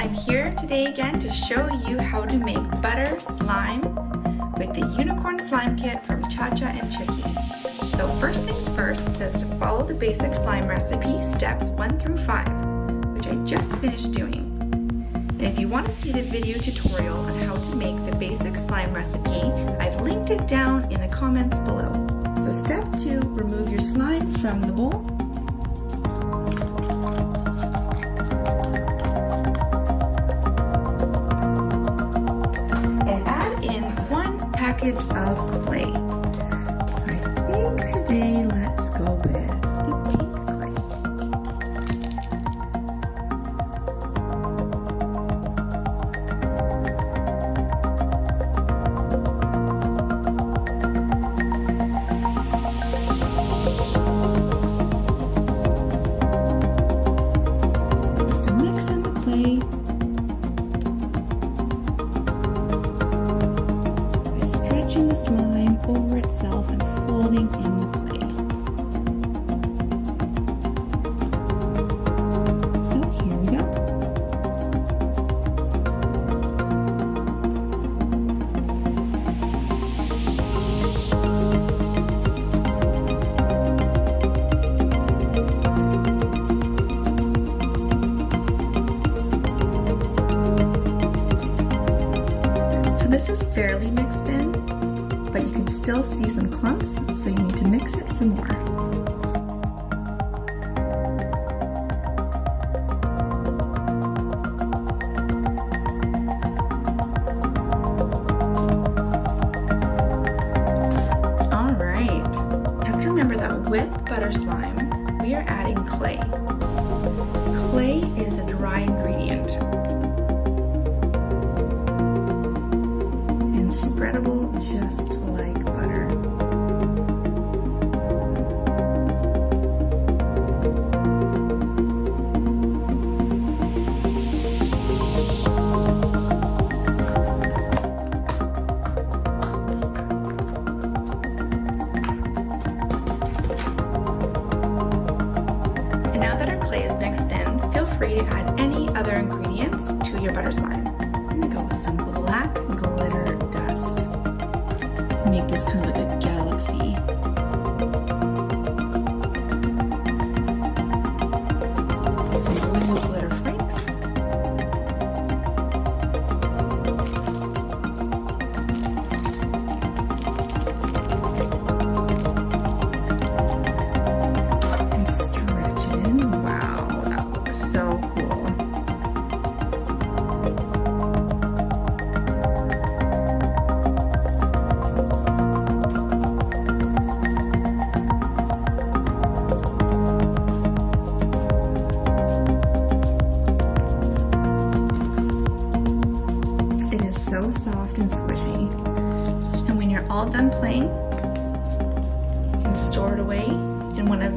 I'm here today again to show you how to make butter slime with the Unicorn Slime Kit from ChaCha&Chicky. So first things first, it says to follow the basic slime recipe, steps 1 through 5, which I just finished doing. And if you want to see the video tutorial on how to make the basic slime recipe, I've linked it down in the comments below. So step 2, remove your slime from the bowl. Package of clay. So I think today let's go with the pink clay. Just to mix in the clay. The slime over itself and folding in the clay. So here we go. So this is fairly mixed in, but you can still see some clumps, so you need to mix it some more. All right, you have to remember that with butter slime, we are adding clay. Clay is a dry ingredient and spreadable just like butter. And now that our clay is mixed in, feel free to add any other ingredients to your butter slime. I'm gonna go with some black glitter dust. Make this kind of like a galaxy. Some little glitter flakes. And stretch it in. Wow, that looks so cool. It is so soft and squishy. And when you're all done playing, you can store it away in one of